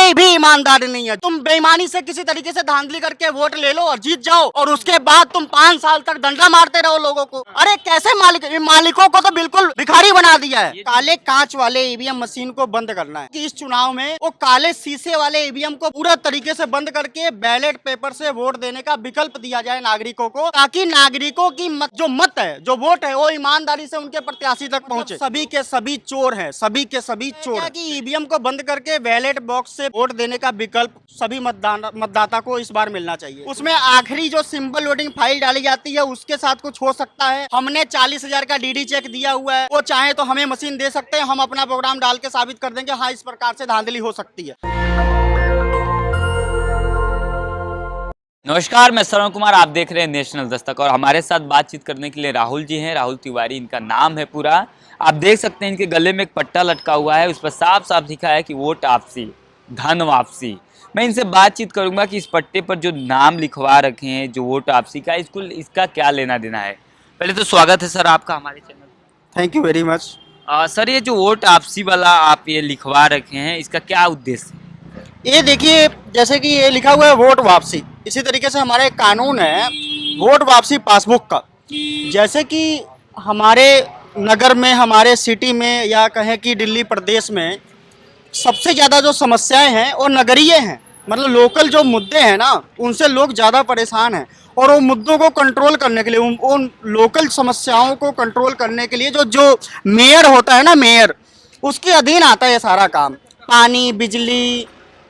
कोई भी ईमानदारी नहीं है। तुम बेईमानी से किसी तरीके से धांधली करके वोट ले लो और जीत जाओ और उसके बाद तुम 5 साल तक डंडा मारते रहो लोगों को। अरे कैसे मालिकों को तो बिल्कुल भिखारी बना दिया है। काले कांच वाले ईवीएम मशीन को बंद करना है कि इस चुनाव में वो काले शीशे वाले ईवीएम को पूरा तरीके से बंद करके बैलेट पेपर से वोट देने का विकल्प दिया जाए नागरिकों को, ताकि नागरिकों की मत है, जो वोट है, वो ईमानदारी से उनके प्रत्याशी तक पहुंचे। सभी के सभी चोर हैं, सभी के सभी चोर हैं कि ईवीएम को बंद करके बैलेट बॉक्स से वोट देने का विकल्प सभी मतदाता को इस बार मिलना चाहिए। उसमें आखिरी जो सिंपल वोटिंग फाइल डाली जाती है उसके साथ कुछ हो सकता है। हमने 40,000 का डीडी चेक दिया हुआ है, वो चाहे तो हमें मशीन दे सकते हैं, हम अपना प्रोग्राम डाल के साबित कर देंगे हाँ इस प्रकार से धांधली हो सकती है। नमस्कार, मैं श्रवण कुमार, आप देख रहे हैं नेशनल दस्तक और हमारे साथ बातचीत करने के लिए राहुल जी हैं। राहुल तिवारी इनका नाम है पूरा। आप देख सकते हैं इनके गले में एक पट्टा लटका हुआ है, उस पर साफ साफ लिखा है कि वोट आपसी धन वापसी। मैं इनसे बातचीत करूंगा कि इस पट्टे पर जो नाम लिखवा रखे हैं, जो वोट आपसी का, इसका क्या लेना देना है। पहले तो स्वागत है सर आपका हमारे चैनल पर। Thank you very much. Sir, ये जो वोट आपसी वाला आप ये लिखवा रखे हैं, इसका क्या उद्देश्य है? ये देखिए, जैसे कि ये लिखा हुआ है वोट वापसी, इसी तरीके से हमारा एक कानून है वोट वापसी पासबुक का। जैसे कि हमारे नगर में, हमारे सिटी में, या कहें कि दिल्ली प्रदेश में सबसे ज़्यादा जो समस्याएं हैं वो नगरीय हैं। मतलब लोकल जो मुद्दे हैं ना, उनसे लोग ज़्यादा परेशान हैं और वो मुद्दों को कंट्रोल करने के लिए, उन लोकल समस्याओं को कंट्रोल करने के लिए जो मेयर होता है ना, मेयर, उसके अधीन आता है ये सारा काम। पानी, बिजली,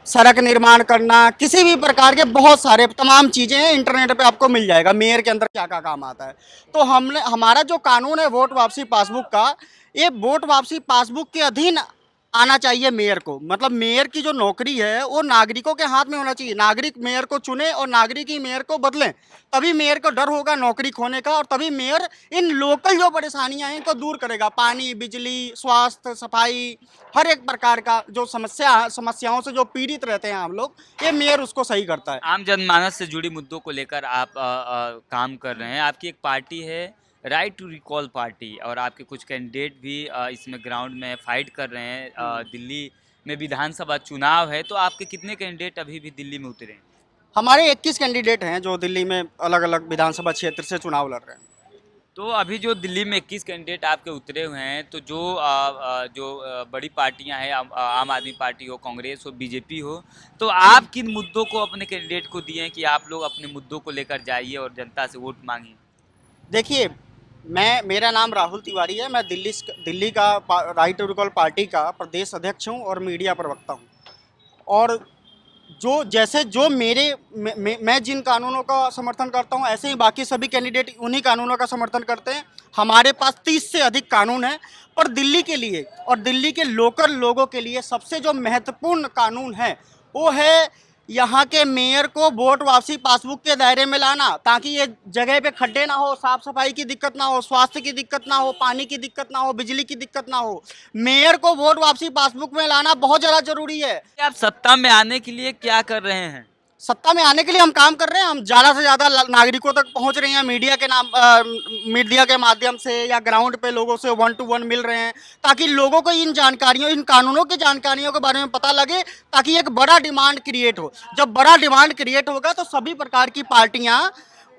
सड़क निर्माण करना, किसी भी प्रकार के बहुत सारे तमाम चीज़ें हैं, इंटरनेट पे आपको मिल जाएगा मेयर के अंदर क्या क्या काम आता है। तो हमारा जो कानून है वोट वापसी पासबुक का, ये वोट वापसी पासबुक के अधीन आना चाहिए मेयर को। मतलब मेयर की जो नौकरी है वो नागरिकों के हाथ में होना चाहिए। नागरिक मेयर को चुने और नागरिक ही मेयर को बदलें, तभी मेयर को डर होगा नौकरी खोने का और तभी मेयर इन लोकल जो परेशानियां हैं इनको दूर करेगा। पानी, बिजली, स्वास्थ्य, सफाई, हर एक प्रकार का जो समस्याओं से जो पीड़ित रहते हैं हम लोग, ये मेयर उसको सही करता है। आम जनमानस से जुड़ी मुद्दों को लेकर आप काम कर रहे हैं। आपकी एक पार्टी है राइट टू रिकॉल पार्टी और आपके कुछ कैंडिडेट भी इसमें ग्राउंड में फाइट कर रहे हैं। दिल्ली में विधानसभा चुनाव है, तो आपके कितने कैंडिडेट अभी भी दिल्ली में उतरे हैं? हमारे 21 कैंडिडेट हैं जो दिल्ली में अलग अलग विधानसभा क्षेत्र से चुनाव लड़ रहे हैं। तो अभी जो दिल्ली में 21 कैंडिडेट आपके उतरे हुए हैं, तो जो बड़ी पार्टियां हैं, आम आदमी पार्टी हो, कांग्रेस हो, बीजेपी हो, तो आप किन मुद्दों को अपने कैंडिडेट को दिए हैं कि आप लोग अपने मुद्दों को लेकर जाइए और जनता से वोट मांगिए? देखिए, मेरा नाम राहुल तिवारी है। मैं दिल्ली का राइट टू रिकॉल पार्टी का प्रदेश अध्यक्ष हूँ और मीडिया प्रवक्ता हूँ। और जो मैं जिन कानूनों का समर्थन करता हूँ, ऐसे ही बाकी सभी कैंडिडेट उन्हीं कानूनों का समर्थन करते हैं। हमारे पास 30 से अधिक कानून हैं, पर दिल्ली के लिए और दिल्ली के लोकल लोगों के लिए सबसे जो महत्वपूर्ण कानून है वो है यहाँ के मेयर को वोट वापसी पासबुक के दायरे में लाना, ताकि ये जगह पे खड्डे ना हो, साफ सफाई की दिक्कत ना हो, स्वास्थ्य की दिक्कत ना हो, पानी की दिक्कत ना हो, बिजली की दिक्कत ना हो। मेयर को वोट वापसी पासबुक में लाना बहुत ज़्यादा जरूरी है। आप सत्ता में आने के लिए क्या कर रहे हैं? सत्ता में आने के लिए हम काम कर रहे हैं। हम ज़्यादा से ज़्यादा नागरिकों तक पहुंच रहे हैं, मीडिया के माध्यम से या ग्राउंड पे लोगों से 1 to 1 मिल रहे हैं, ताकि लोगों को इन कानूनों की जानकारियों के बारे में पता लगे, ताकि एक बड़ा डिमांड क्रिएट हो। जब बड़ा डिमांड क्रिएट होगा तो सभी प्रकार की पार्टियां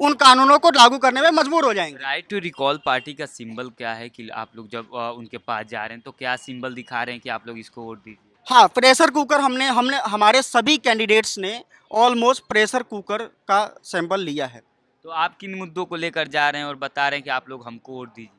उन कानूनों को लागू करने में मजबूर हो जाएंगे। राइट टू रिकॉल पार्टी का सिंबल क्या है कि आप लोग जब उनके पास जा रहे हैं तो क्या सिंबल दिखा रहे हैं कि आप लोग इसको वोट दीजिए? हाँ, प्रेशर कुकर हमने हमारे सभी कैंडिडेट्स ने ऑलमोस्ट प्रेशर कुकर का सैंपल लिया है। तो आप किन मुद्दों को लेकर जा रहे हैं और बता रहे हैं कि आप लोग हमको वोट दीजिए?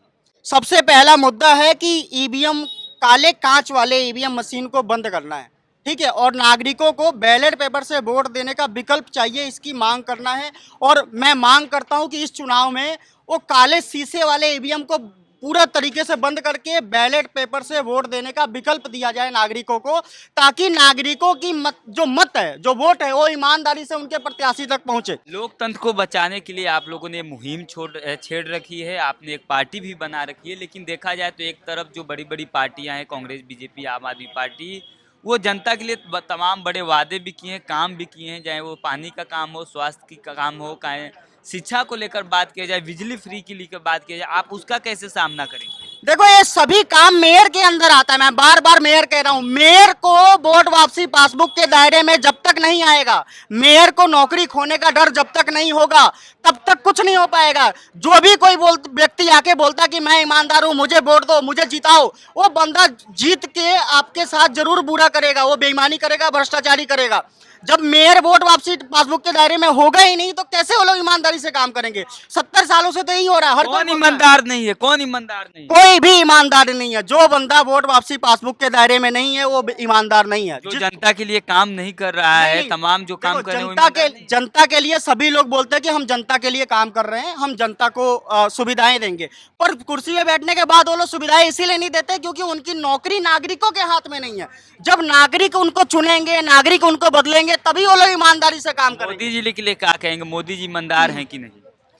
सबसे पहला मुद्दा है कि ईवीएम, काले कांच वाले ईवीएम मशीन को बंद करना है, ठीक है, और नागरिकों को बैलेट पेपर से वोट देने का विकल्प चाहिए, इसकी मांग करना है। और मैं मांग करता हूं कि इस चुनाव में वो काले शीशे वाले ईवीएम को पूरा तरीके से बंद करके बैलेट पेपर से वोट देने का विकल्प दिया जाए नागरिकों को, ताकि नागरिकों की मत है, जो वोट है, वो ईमानदारी से उनके प्रत्याशी तक पहुंचे। लोकतंत्र को बचाने के लिए आप लोगों ने मुहिम छेड़ रखी है, आपने एक पार्टी भी बना रखी है, लेकिन देखा जाए तो एक तरफ जो बड़ी बड़ी पार्टियां हैं, कांग्रेस, बीजेपी, आम आदमी पार्टी, वो जनता के लिए तमाम बड़े वादे भी किए हैं, काम भी किए हैं, चाहे वो पानी का काम हो, स्वास्थ्य का काम हो, चाहे शिक्षा को लेकर बात किया जाए, बिजली फ्री की लेकर बात किया जाए। आप उसका कैसे सामना करेंगे? देखो ये सभी काम मेयर के अंदर आता है। मैं बार बार मेयर कह रहा हूं, मेयर को वोट वापसी पासबुक के दायरे में जब तक नहीं आएगा, मेयर को नौकरी खोने का डर जब तक नहीं होगा, तब तक कुछ नहीं हो पाएगा। जो भी कोई व्यक्ति आके बोलता कि मैं ईमानदार हूं, मुझे वोट दो, मुझे जिताओ, वो बंदा जीत के आपके साथ जरूर बुरा करेगा, वो बेईमानी करेगा, भ्रष्टाचारी करेगा। जब मेयर वोट वापसी पासबुक के दायरे में होगा ही नहीं तो कैसे वो लोग ईमानदारी से काम करेंगे? 70 सालों से तो यही हो रहा है। हर कौन ईमानदार नहीं है? कौन ईमानदार नहीं है? कोई भी ईमानदार नहीं है। जो बंदा वोट वापसी पासबुक के दायरे में नहीं है वो ईमानदार नहीं है। जो जनता के लिए काम नहीं कर रहा है, नहीं, तमाम जो काम कर रहे हैं वो जनता ईमानदार नहीं है। जनता के लिए सभी लोग बोलते हैं कि हम जनता के लिए काम कर रहे हैं, हम जनता को सुविधाएं देंगे, पर कुर्सी पे बैठने के बाद वो लोग सुविधाएं इसीलिए नहीं देते क्योंकि उनकी नौकरी नागरिकों के हाथ में नहीं है। जब नागरिक उनको चुनेंगे, नागरिक उनको बदलेंगे, तभी वो लोग ईमानदारी से काम करेंगे। मोदी जी के लिए क्या कहेंगे? मोदी जी ईमानदार हैं कि नहीं?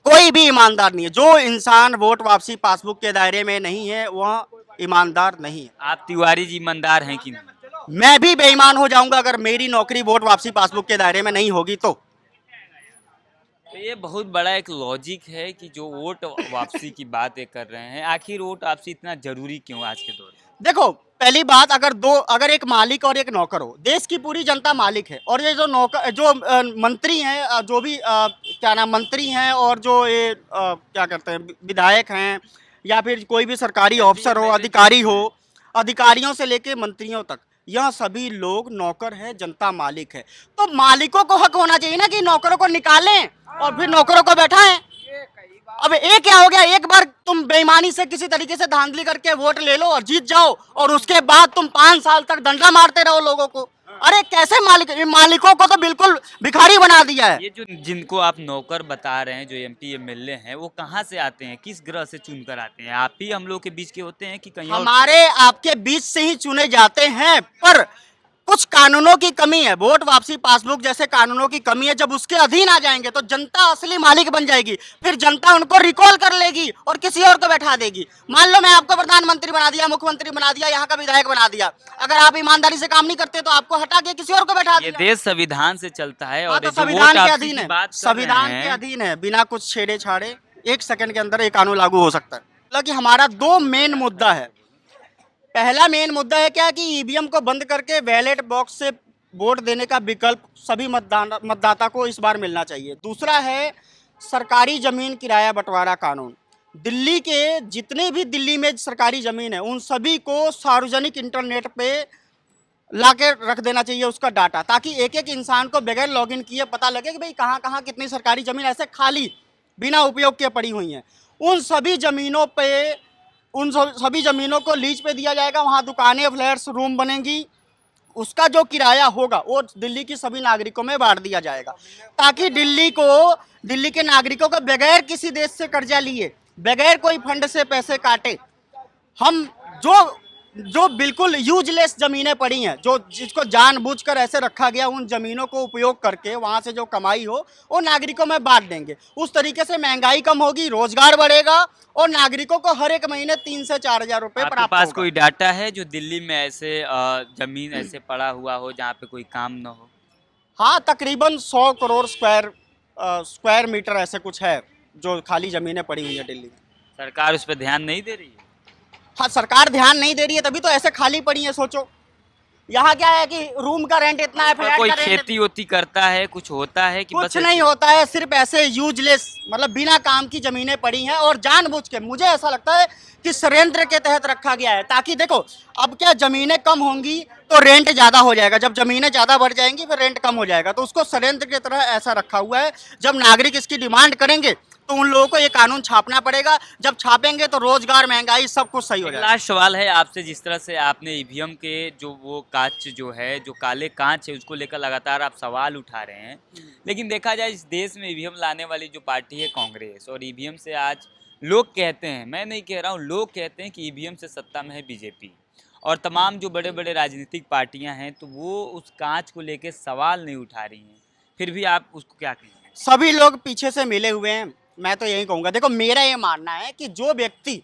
कोई भी ईमानदार नहीं है। जो इंसान वोट वापसी पासबुक के दायरे में नहीं है वह ईमानदार नहीं है। आप तिवारी जी ईमानदार हैं कि नहीं? मैं भी बेईमान हो जाऊंगा अगर मेरी नौकरी वोट वापसी पासबुक के दायरे में नहीं होगी तो ये बहुत बड़ा एक लॉजिक है कि जो वोट वापसी की बातें कर रहे हैं, आखिर वोट वापसी इतना जरूरी क्यों आज के दौर में? देखो, पहली बात, अगर एक मालिक और एक नौकर हो, देश की पूरी जनता मालिक है और ये जो नौकर जो मंत्री हैं, जो भी क्या नाम मंत्री हैं और जो ये क्या कहते हैं विधायक हैं या फिर कोई भी सरकारी अफसर हो, अधिकारी हो, अधिकारियों से लेके मंत्रियों तक, यह सभी लोग नौकर है, जनता मालिक है। तो मालिकों को हक होना चाहिए ना कि नौकरों को निकालें और फिर नौकरों को बैठाएं। अब एक क्या हो गया, एक बार तुम बेईमानी से किसी तरीके से धांधली करके वोट ले लो और जीत जाओ और उसके बाद तुम 5 साल तक डंडा मारते रहो लोगों को। अरे कैसे मालिकों को तो बिल्कुल भिखारी बना दिया है। ये जो जिनको आप नौकर बता रहे हैं, जो एमपी एमएलए हैं, वो कहाँ से आते हैं? किस ग्रह से चुन कर आते हैं? आप ही हम लोग के बीच के होते हैं कि कहीं और? हमारे आपके बीच से ही चुने जाते हैं, पर कुछ कानूनों की कमी है, वोट वापसी पासबुक जैसे कानूनों की कमी है। जब उसके अधीन आ जाएंगे तो जनता असली मालिक बन जाएगी, फिर जनता उनको रिकॉल कर लेगी और किसी और को बैठा देगी। मान लो मैं आपको प्रधानमंत्री बना दिया, मुख्यमंत्री बना दिया, यहाँ का विधायक बना दिया, अगर आप ईमानदारी से काम नहीं करते तो आपको हटा के किसी और को बैठा ये दिया। देश संविधान से चलता है और तो ये जो संविधान वोट के आपसी अधीन की है, बात कर संविधान रहे के हैं, अधीन है, बिना कुछ छेड़े छाड़े 1 सेकंड के अंदर ये कानून लागू हो सकता है। मतलब कि हमारा 2 मेन मुद्दा है। पहला मेन मुद्दा है क्या कि ईवीएम को बंद करके बैलेट बॉक्स से वोट देने का विकल्प सभी मतदाता को इस बार मिलना चाहिए। दूसरा है सरकारी जमीन किराया बंटवारा कानून। दिल्ली के जितने भी दिल्ली में सरकारी जमीन है उन सभी को सार्वजनिक इंटरनेट पे ला के रख देना चाहिए उसका डाटा, ताकि एक एक इंसान को बगैर लॉगिन किए पता लगे कि भाई कहाँ कहाँ कितनी सरकारी जमीन ऐसे खाली बिना उपयोग के पड़ी हुई हैं। उन सभी जमीनों को लीज पे दिया जाएगा, वहाँ दुकानें, फ्लैट्स, रूम बनेंगी, उसका जो किराया होगा वो दिल्ली की सभी नागरिकों में बांट दिया जाएगा, ताकि दिल्ली के नागरिकों को बगैर किसी देश से कर्जा लिए, बगैर कोई फंड से पैसे काटे, हम जो बिल्कुल यूजलेस जमीनें पड़ी हैं, जिसको जानबूझकर ऐसे रखा गया, उन जमीनों को उपयोग करके वहां से जो कमाई हो वो नागरिकों में बांट देंगे। उस तरीके से महंगाई कम होगी, रोजगार बढ़ेगा और नागरिकों को हर एक महीने 3 से 4 हजार रुपए प्राप्त होगा। आपके पास कोई डाटा है जो दिल्ली में ऐसे जमीन ऐसे पड़ा हुआ हो जहाँ पे कोई काम न हो? हाँ, तकरीबन 100 करोड़ स्क्वायर मीटर ऐसे कुछ है जो खाली जमीनें पड़ी हुई है दिल्ली में। सरकार उस पर ध्यान नहीं दे रही है? हाँ, सरकार ध्यान नहीं दे रही है तभी तो ऐसे खाली पड़ी है। सोचो यहाँ क्या है कि रूम का रेंट इतना है, फ्लैट कोई का रेंट खेती होती करता है, कुछ होता है कि कुछ बस नहीं होता है, सिर्फ ऐसे यूजलेस मतलब बिना काम की जमीनें पड़ी हैं और जानबूझ के, मुझे ऐसा लगता है कि षड्यंत्र के तहत रखा गया है, ताकि देखो अब क्या जमीनें कम होंगी तो रेंट ज्यादा हो जाएगा, जब जमीनें ज्यादा बढ़ जाएंगी फिर रेंट कम हो जाएगा, तो उसको षड्यंत्र की तरह ऐसा रखा हुआ है। जब नागरिक इसकी डिमांड करेंगे तो उन लोगों को ये कानून छापना पड़ेगा, जब छापेंगे तो रोजगार, महंगाई सब कुछ सही हो जाएगा। लास्ट सवाल है आपसे, जिस तरह से आपने ईवीएम के जो वो कांच जो है, जो काले कांच है, उसको लेकर लगातार आप सवाल उठा रहे हैं, लेकिन देखा जाए इस देश में ईवीएम लाने वाली जो पार्टी है कांग्रेस, और ईवीएम से आज लोग कहते हैं, मैं नहीं कह रहा हूँ, लोग कहते हैं कि ईवीएम से सत्ता में है बीजेपी, और तमाम जो बड़े बड़े राजनीतिक पार्टियां हैं तो वो उस कांच को लेकर सवाल नहीं उठा रही हैं, फिर भी आप उसको क्या कहेंगे? सभी लोग पीछे से मिले हुए हैं। मैं तो यही कहूंगा, देखो मेरा ये मानना है कि जो व्यक्ति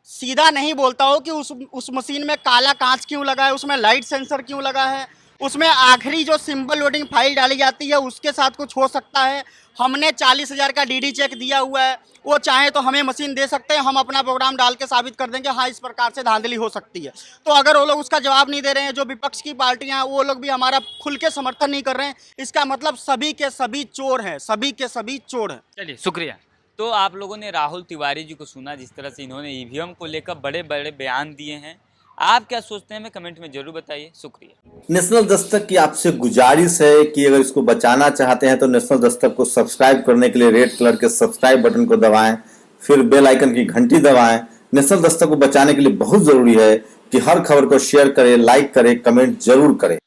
सीधा नहीं बोलता हो कि उस मशीन में काला कांच क्यों लगा है, उसमें लाइट सेंसर क्यों लगा है, उसमें आखिरी जो सिंबल लोडिंग फाइल डाली जाती है उसके साथ कुछ हो सकता है। हमने 40,000 का डीडी चेक दिया हुआ है, वो चाहे तो हमें मशीन दे सकते हैं, हम अपना प्रोग्राम डाल के साबित कर देंगे हाँ इस प्रकार से धांधली हो सकती है। तो अगर वो लोग उसका जवाब नहीं दे रहे हैं, जो विपक्ष की पार्टियां हैं वो लोग भी हमारा खुल के समर्थन नहीं कर रहे हैं, इसका मतलब सभी के सभी चोर हैं, सभी के सभी चोर हैं। चलिए शुक्रिया। तो आप लोगों ने राहुल तिवारी जी को सुना, जिस तरह से इन्होंने ईवीएम को लेकर बड़े बड़े बयान दिए हैं। आप क्या सोचते हैं हमें कमेंट में जरूर बताइए। शुक्रिया। नेशनल दस्तक की आपसे गुजारिश है कि अगर इसको बचाना चाहते हैं तो नेशनल दस्तक को सब्सक्राइब करने के लिए रेड कलर के सब्सक्राइब बटन को दबाएं, फिर बेल आइकन की घंटी दबाएं। नेशनल दस्तक को बचाने के लिए बहुत जरूरी है कि हर खबर को शेयर करें, लाइक करें, कमेंट जरूर करें।